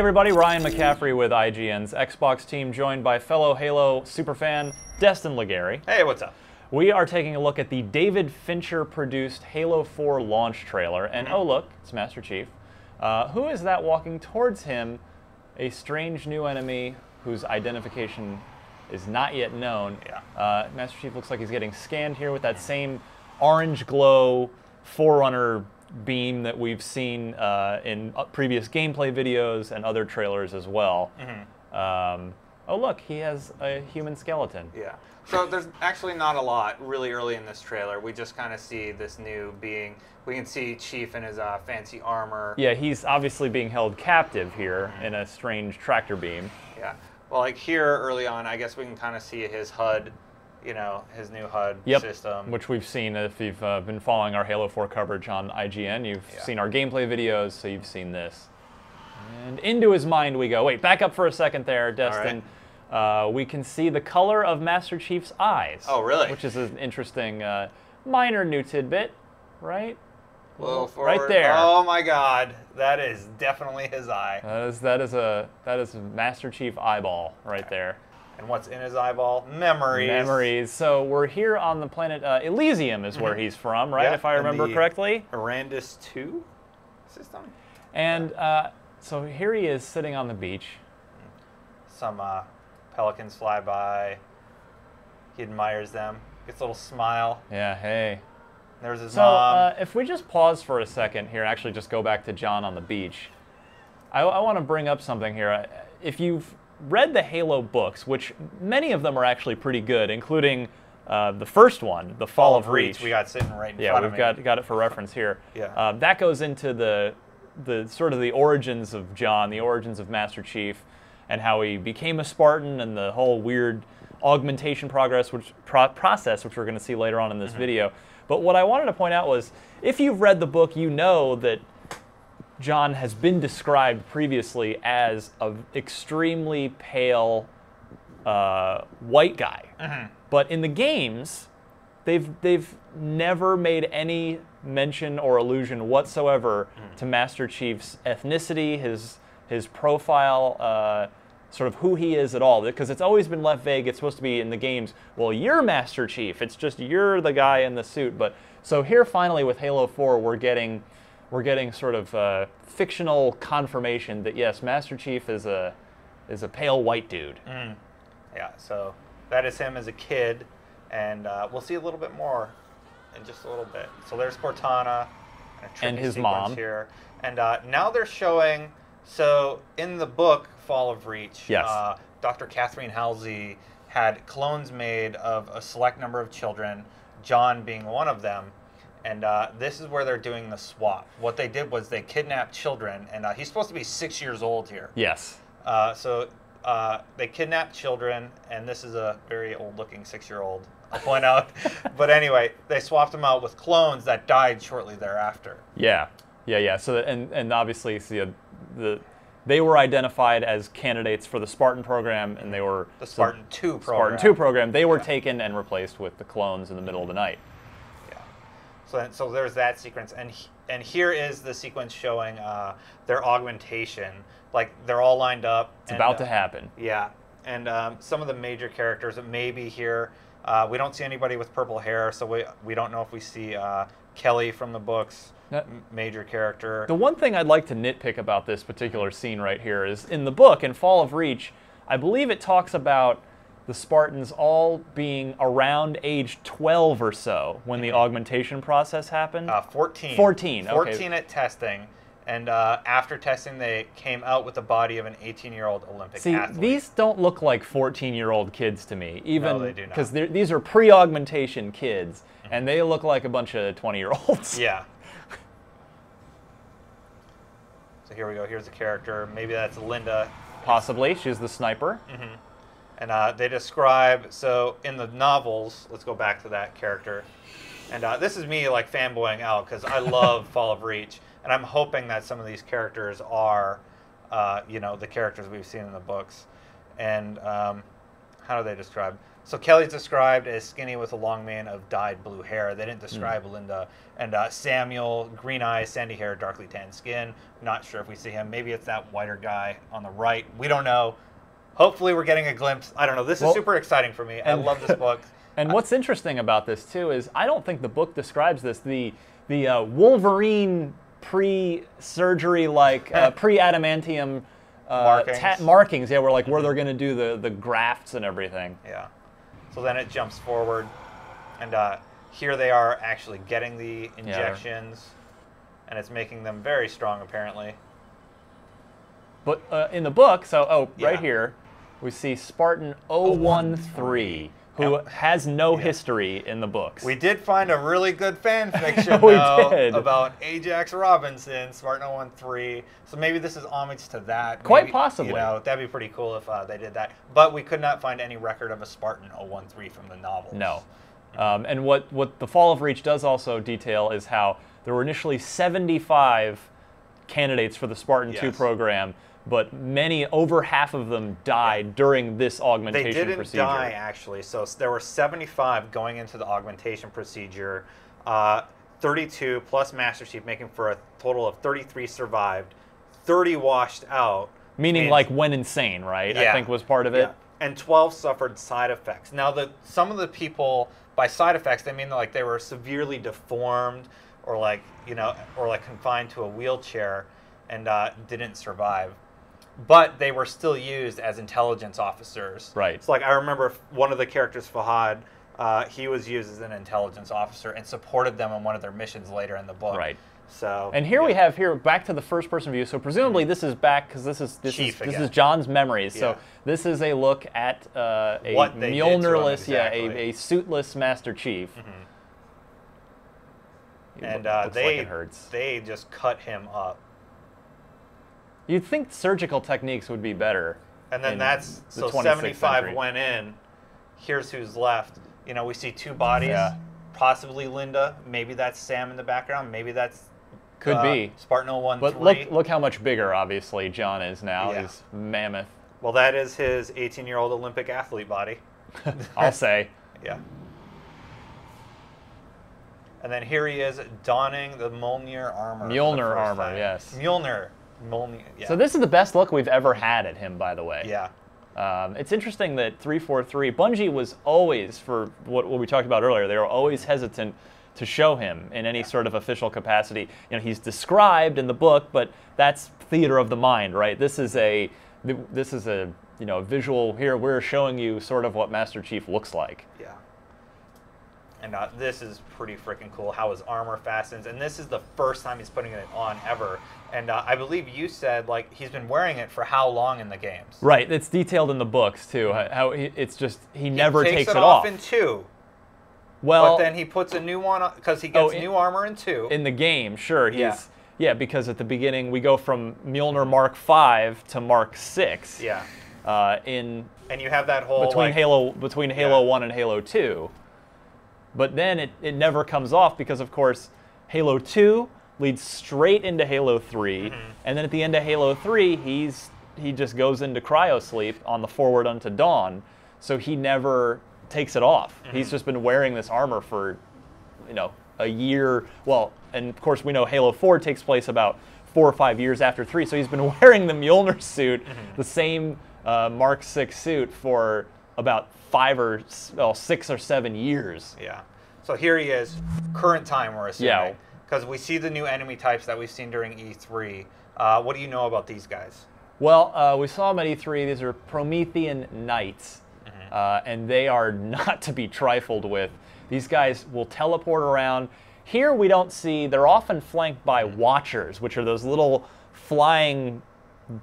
everybody, Ryan McCaffrey with IGN's Xbox team, joined by fellow Halo superfan Destin Legary. Hey, what's up? We are taking a look at the David Fincher-produced Halo 4 launch trailer, and oh look, it's Master Chief. Who is that walking towards him? A strange new enemy whose identification is not yet known. Yeah. Master Chief looks like he's getting scanned here with that same orange glow Forerunner beam that we've seen in previous gameplay videos and other trailers as well. Oh look, he has a human skeleton. Yeah. So there's actually not a lot really early in this trailer. We just kind of see this new being. We can see Chief in his fancy armor. Yeah, he's obviously being held captive here in a strange tractor beam. Yeah. Well, like here early on, I guess we can kind of see his HUD, you know, his new HUD system. Which we've seen if you've been following our Halo 4 coverage on IGN. You've seen our gameplay videos, so you've seen this. And into his mind we go. Wait, back up for a second there, Destin. We can see the color of Master Chief's eyes. Oh, really? Which is an interesting, minor new tidbit, right? A little forward. Right there. Oh my God, that is definitely his eye. That is a Master Chief eyeball right there. And what's in his eyeball? Memories. Memories. So we're here on the planet Elysium is where he's from, right? Yeah, if I remember correctly. Arandis 2 system. And so here he is sitting on the beach. Some pelicans fly by. He admires them. Gets a little smile. Yeah, hey. There's his mom. If we just pause for a second here, actually just go back to John on the beach. I want to bring up something here. If you've read the Halo books, which many of them are actually pretty good, including the first one, The Fall of Reach. We got sitting right in front of me. Yeah, we've got it for reference here. Yeah. That goes into the sort of the origins of John, the origins of Master Chief, and how he became a Spartan, and the whole weird augmentation process, which we're going to see later on in this video. But what I wanted to point out was, if you've read the book, you know that John has been described previously as an extremely pale white guy. But in the games, they've never made any mention or allusion whatsoever to Master Chief's ethnicity, his profile, sort of who he is at all, because it's always been left vague. It's supposed to be in the games, well, you're Master Chief. It's just you're the guy in the suit. But so here, finally, with Halo 4, we're getting sort of fictional confirmation that yes, Master Chief is a pale white dude. Yeah. So that is him as a kid, and we'll see a little bit more in just a little bit. So there's Cortana and his mom here, and now they're showing. So in the book Fall of Reach, Dr. Catherine Halsey had clones made of a select number of children, John being one of them, and this is where they're doing the swap. What they did was they kidnapped children, and he's supposed to be 6 years old here. Yes. So they kidnapped children, and this is a very old-looking 6-year-old, I'll point out. But anyway, they swapped them out with clones that died shortly thereafter. Yeah. So and obviously they were identified as candidates for the Spartan program, and they were the Spartan 2 program. They were taken and replaced with the clones in the middle of the night. Yeah. So there's that sequence, and here is the sequence showing their augmentation. Like they're all lined up. It's about to happen. Yeah, and some of the major characters that may be here. We don't see anybody with purple hair, so we don't know if we see Kelly from the books. Major character. The one thing I'd like to nitpick about this particular scene right here is in the book, in Fall of Reach, I believe it talks about the Spartans all being around age 12 or so when the augmentation process happened. 14. 14, okay. 14 at testing, and after testing they came out with the body of an 18-year-old Olympic athlete. See, these don't look like 14-year-old kids to me. No, they do not. Because these are pre-augmentation kids, and they look like a bunch of 20-year-olds. Yeah. So here we go. Here's a character. Maybe that's Linda. Possibly. She's the sniper. And they describe, so in the novels, let's go back to that character. And this is me like fanboying out because I love Fall of Reach. And I'm hoping that some of these characters are, the characters we've seen in the books. And how do they describe? So Kelly's described as skinny with a long mane of dyed blue hair. They didn't describe Linda. And Samuel, green eyes, sandy hair, darkly tanned skin. Not sure if we see him. Maybe it's that whiter guy on the right. We don't know. Hopefully we're getting a glimpse. I don't know. This is super exciting for me. I love this book. And what's interesting about this, too, is I don't think the book describes this. The Wolverine pre-surgery, like pre-adamantium markings, yeah, where they're going to do the grafts and everything. Yeah. So then it jumps forward, and here they are actually getting the injections, and it's making them very strong, apparently. But in the book, right here, we see Spartan 013, who has no history in the books. We did find a really good fan fiction, though, about Ajax Robinson, Spartan 013. So maybe this is homage to that. Quite possibly. You know, that'd be pretty cool if they did that. But we could not find any record of a Spartan 013 from the novels. No. And what the Fall of Reach does also detail is how there were initially 75 candidates for the Spartan 2 program, but over half of them died during this augmentation procedure. They didn't die, actually. So there were 75 going into the augmentation procedure. 32 plus Master Chief, making for a total of 33 survived. 30 washed out. Meaning went insane, right? Yeah. I think was part of it. Yeah. And 12 suffered side effects. Now, some of the people, by side effects, they mean they were severely deformed or confined to a wheelchair and didn't survive. But they were still used as intelligence officers. Right. So, I remember one of the characters, Fahad, he was used as an intelligence officer and supported them on one of their missions later in the book. Right. So. And here we have back to the first-person view. So presumably this is back because this is John's memories. So this is a look at a Mjolnirless, a suitless Master Chief. And it hurts. They just cut him up. You'd think surgical techniques would be better. And then so 75 went in. Here's who's left. You know, we see two bodies. Yeah. Possibly Linda. Maybe that's Sam in the background. Maybe that's could be Spartan 013. But look how much bigger, obviously, John is now. Yeah. He's mammoth. Well, that is his 18-year-old Olympic athlete body. I'll say. Yeah. And then here he is donning the Mjolnir armor. Mjolnir armor, yes. Mjolnir, yeah. So this is the best look we've ever had at him, by the way. Yeah. It's interesting that 343, Bungie was always, for what we talked about earlier, they were always hesitant to show him in any sort of official capacity. You know, he's described in the book, but that's theater of the mind, right? This is a visual. Here we're showing you sort of what Master Chief looks like. Yeah. And this is pretty freaking cool, how his armor fastens. And this is the first time he's putting it on ever. And I believe you said, he's been wearing it for how long in the games? Right. It's detailed in the books, too. How he never takes it off. off. In 2. Well, but then he puts a new one on, because he gets new armor in 2. In the game, sure. Yeah, because at the beginning, we go from Mjolnir Mark 5 to Mark 6. Yeah. And you have that whole... Between Halo 1 and Halo 2. But then it never comes off because, of course, Halo 2 leads straight into Halo 3, and then at the end of Halo 3, he just goes into cryosleep on the Forward Unto Dawn, so he never takes it off. He's just been wearing this armor for, a year. Well, and of course we know Halo 4 takes place about 4 or 5 years after 3, so he's been wearing the Mjolnir suit, the same Mark 6 suit, for about 6 or 7 years. Yeah. So here he is, current time, we're assuming. Yeah. Because we see the new enemy types that we've seen during E3. What do you know about these guys? Well, we saw them at E3. These are Promethean Knights, and they are not to be trifled with. These guys will teleport around. Here we don't see, they're often flanked by Watchers, which are those little flying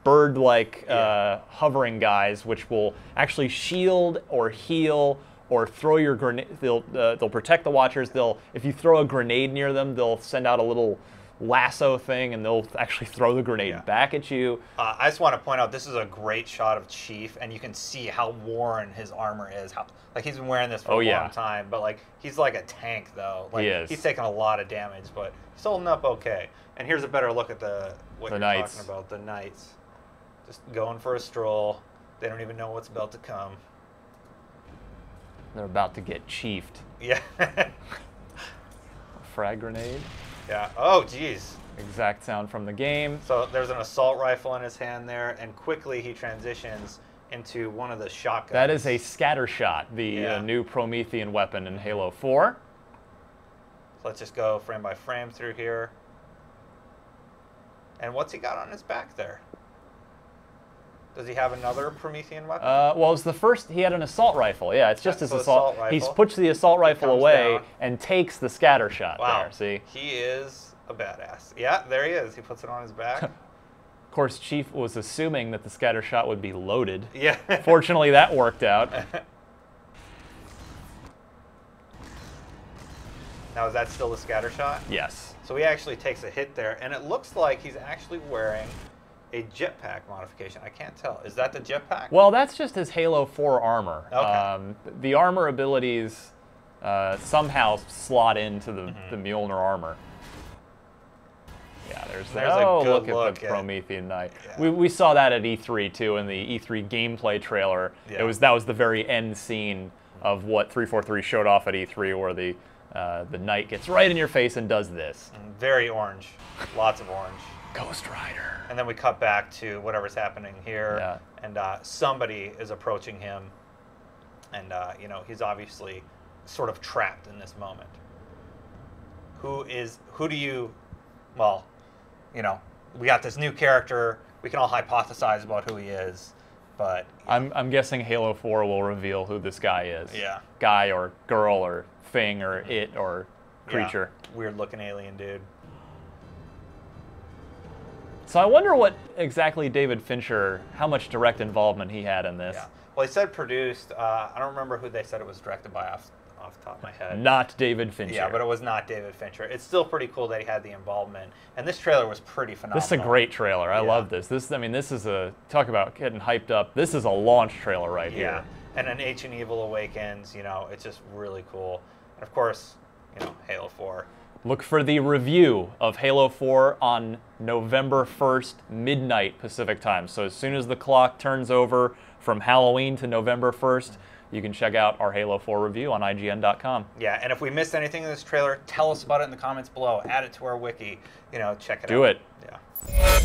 bird-like hovering guys, which will actually shield or heal or throw your grenade. They'll protect the Watchers. If you throw a grenade near them, they'll send out a little lasso thing, and they'll actually throw the grenade back at you. I just want to point out, this is a great shot of Chief, and you can see how worn his armor is. He's been wearing this for a long time, but he's like a tank, though. He is. He's taking a lot of damage, but he's holding up okay. And here's a better look at what you're Knights. talking about, the Knights. Just going for a stroll. They don't even know what's about to come. They're about to get chiefed. Yeah. Frag grenade. Yeah. Oh, geez. Exact sound from the game. So there's an assault rifle in his hand there, and quickly he transitions into one of the shotguns. That is a scatter shot, the new Promethean weapon in Halo 4. So let's just go frame by frame through here. And what's he got on his back there? Does he have another Promethean weapon? Well, it's the first. He had an assault rifle. Yeah, it's just his assault rifle. He's pushed the assault rifle away and takes the scatter shot. Wow. There, see? He is a badass. Yeah, there he is. He puts it on his back. Of course, Chief was assuming that the scatter shot would be loaded. Yeah. Fortunately, that worked out. Now, is that still the scatter shot? Yes. So he actually takes a hit there, and it looks like he's actually wearing a jetpack modification. I can't tell. Is that the jetpack? Well, that's just his Halo 4 armor. Okay. The armor abilities somehow slot into the Mjolnir armor. Yeah, there's that. Oh, look at the Promethean Knight. Yeah. We saw that at E3 too, in the E3 gameplay trailer. Yeah. That was the very end scene of what 343 showed off at E3, where the knight gets right in your face and does this. Very orange. Lots of orange. Ghost Rider. And then we cut back to whatever's happening here, and somebody is approaching him, and he's obviously sort of trapped in this moment. Who do you? Well, we got this new character. We can all hypothesize about who he is, but I'm guessing Halo 4 will reveal who this guy is. Yeah. Guy or girl or thing or it or creature. Yeah. Weird looking alien dude. So I wonder what exactly David Fincher, how much direct involvement he had in this. Yeah. Well, he said produced. I don't remember who they said it was directed by off the top of my head. Not David Fincher. Yeah, but it was not David Fincher. It's still pretty cool that he had the involvement. And this trailer was pretty phenomenal. This is a great trailer. I love this. This is talk about getting hyped up. This is a launch trailer right here. Yeah. And an Ancient Evil Awakens, it's just really cool. And of course, Halo 4. Look for the review of Halo 4 on November 1st, midnight Pacific time. So as soon as the clock turns over from Halloween to November 1st, you can check out our Halo 4 review on IGN.com. Yeah, and if we missed anything in this trailer, tell us about it in the comments below. Add it to our wiki. Check it out. Do it. Yeah.